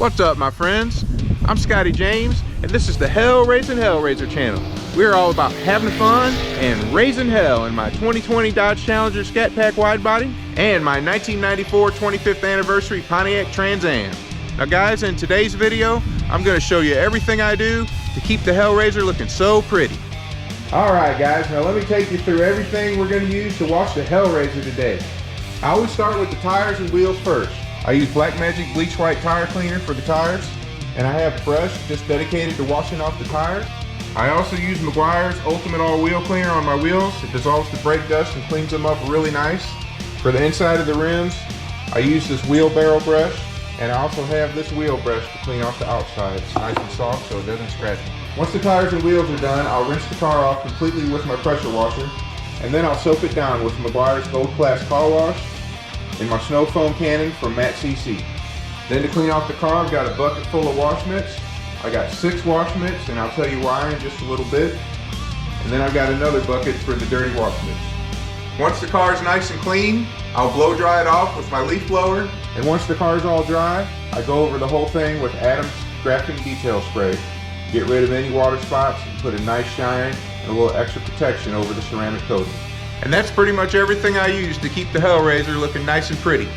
What's up, my friends? I'm Scotty James, and this is the Hellraisin Hellraiser channel. We're all about having fun and raising hell in my 2020 Dodge Challenger Scat Pack Widebody and my 1994 25th anniversary Pontiac Trans Am. Now guys, in today's video, I'm going to show you everything I do to keep the Hellraiser looking so pretty. Alright guys, now let me take you through everything we're going to use to wash the Hellraiser today. I always start with the tires and wheels first. I use Blackmagic Bleach White Tire Cleaner for the tires, and I have a brush just dedicated to washing off the tires. I also use Meguiar's Ultimate All Wheel Cleaner on my wheels. It dissolves the brake dust and cleans them up really nice. For the inside of the rims, I use this wheelbarrow brush, and I also have this wheel brush to clean off the outside. It's nice and soft so it doesn't scratch me. Once the tires and wheels are done, I'll rinse the car off completely with my pressure washer, and then I'll soak it down with Meguiar's Gold Class Car Wash in my Snow Foam Cannon from Matt CC. Then to clean off the car, I've got a bucket full of wash mitts. I got 6 wash mitts, and I'll tell you why in just a little bit. And then I've got another bucket for the dirty wash mitts. Once the car is nice and clean, I'll blow dry it off with my leaf blower. And once the car is all dry, I go over the whole thing with Adam's Grafting Detail Spray. Get rid of any water spots and put a nice shine and a little extra protection over the ceramic coating. And that's pretty much everything I use to keep the Hellraiser looking nice and pretty.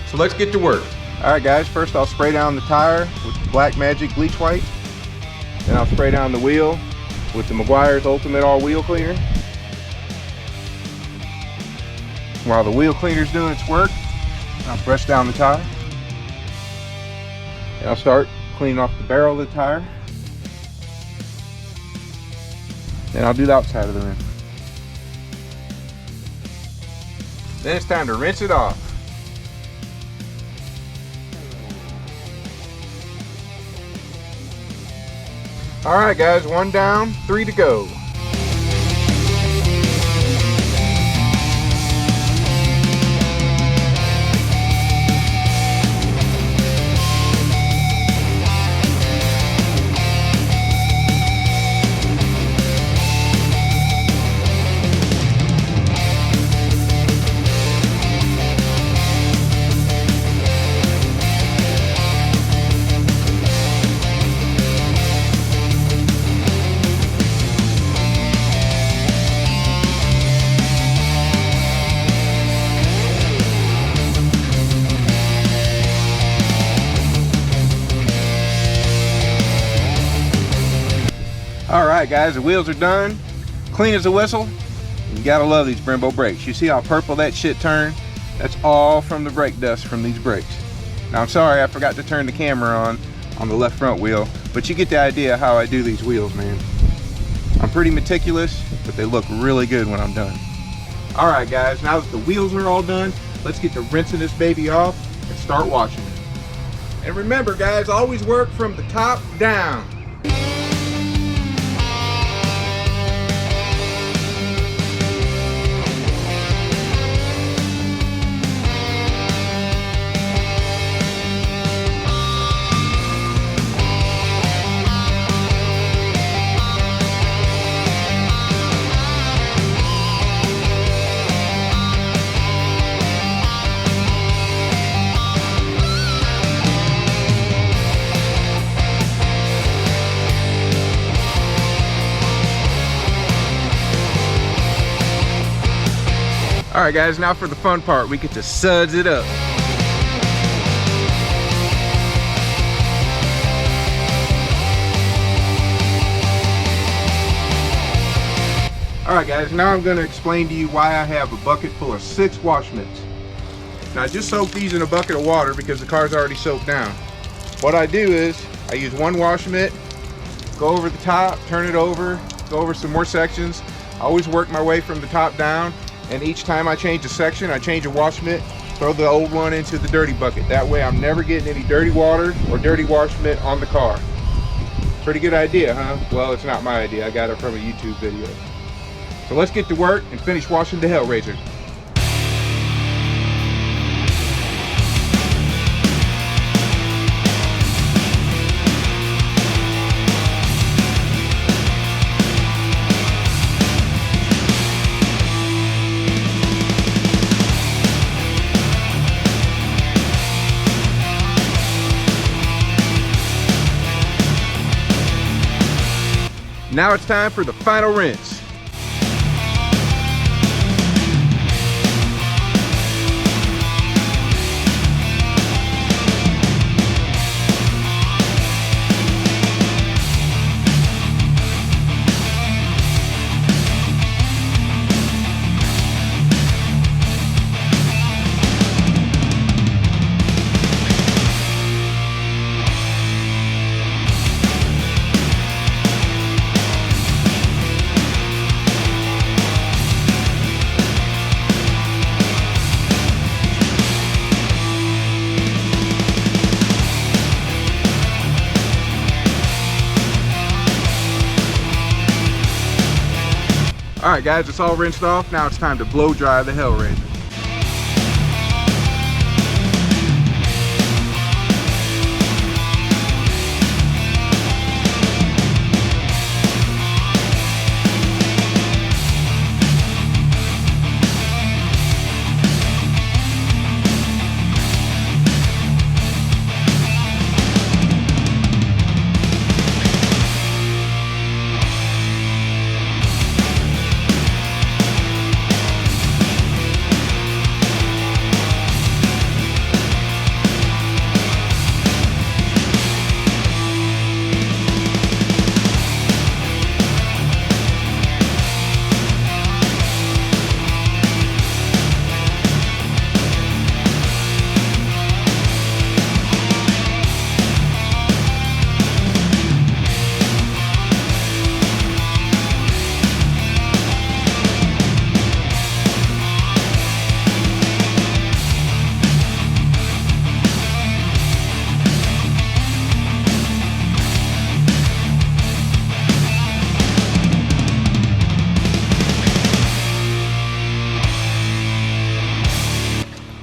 So let's get to work. Alright guys, first I'll spray down the tire with Blackmagic Bleach White. Then I'll spray down the wheel with the Meguiar's Ultimate All Wheel Cleaner. While the wheel cleaner's doing its work, I'll brush down the tire. And I'll start cleaning off the barrel of the tire. Then I'll do the outside of the rim. Then it's time to rinse it off. Alright guys, 1 down, 3 to go. Alright guys, the wheels are done, clean as a whistle. You gotta love these Brembo brakes. You see how purple that shit turned? That's all from the brake dust from these brakes. Now I'm sorry I forgot to turn the camera on the left front wheel, but you get the idea how I do these wheels, man. I'm pretty meticulous, but they look really good when I'm done. Alright guys, now that the wheels are all done, let's get to rinsing this baby off and start washing it. And remember guys, always work from the top down. Alright guys, now for the fun part, we get to suds it up. Alright guys, now I'm going to explain to you why I have a bucket full of 6 wash mitts. Now I just soaked these in a bucket of water because the car's already soaked down. What I do is, I use 1 wash mitt, go over the top, turn it over, go over some more sections. I always work my way from the top down. And each time I change a section, I change a wash mitt, throw the old one into the dirty bucket. That way I'm never getting any dirty water or dirty wash mitt on the car. Pretty good idea, huh? Well, it's not my idea. I got it from a YouTube video. So let's get to work and finish washing the Hellraiser. Now it's time for the final rinse. Alright guys, it's all rinsed off. Now it's time to blow dry the Hellraiser.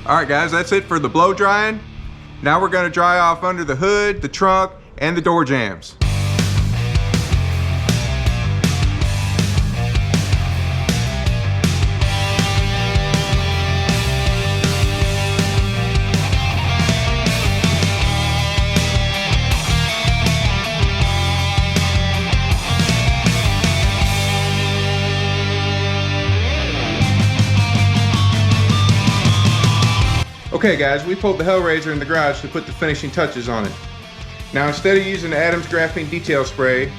Alright guys, that's it for the blow drying. Now we're going to dry off under the hood, the trunk, and the door jambs. Okay guys, we pulled the Hellraiser in the garage to put the finishing touches on it. Now instead of using the Adams Graphene Detail Spray,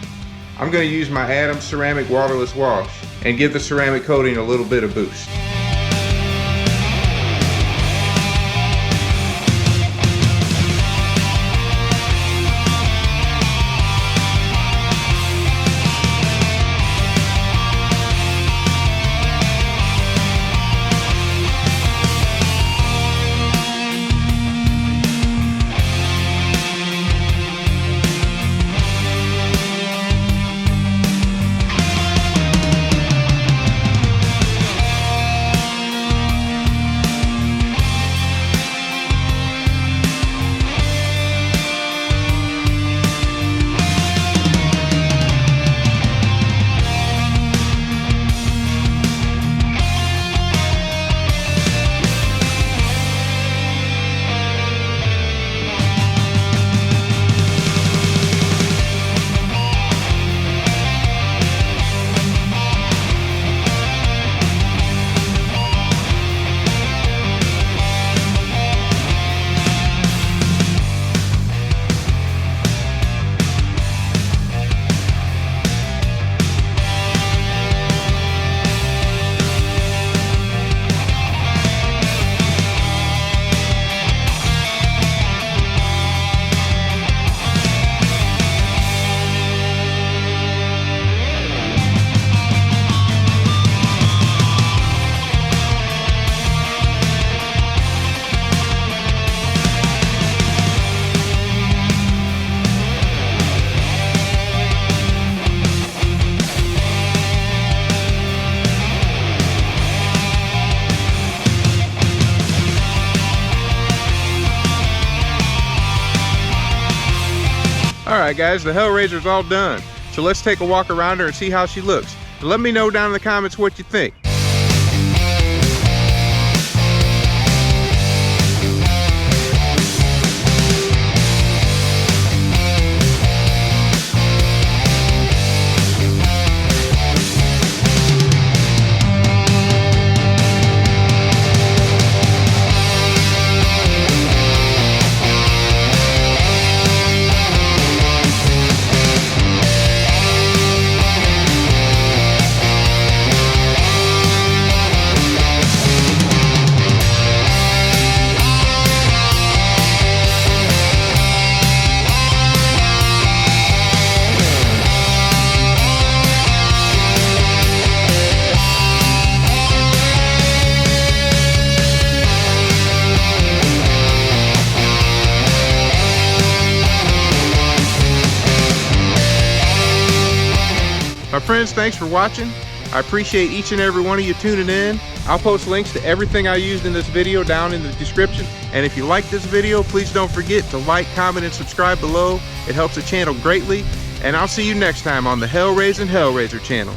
I'm going to use my Adams Ceramic Waterless Wash and give the ceramic coating a little bit of boost. Alright guys, the Hellraiser's all done. So let's take a walk around her and see how she looks. Let me know down in the comments what you think. My friends, thanks for watching. I appreciate each and every one of you tuning in. I'll post links to everything I used in this video down in the description. And if you like this video, please don't forget to like, comment, and subscribe below. It helps the channel greatly. And I'll see you next time on the Hellraisin Hellraiser channel.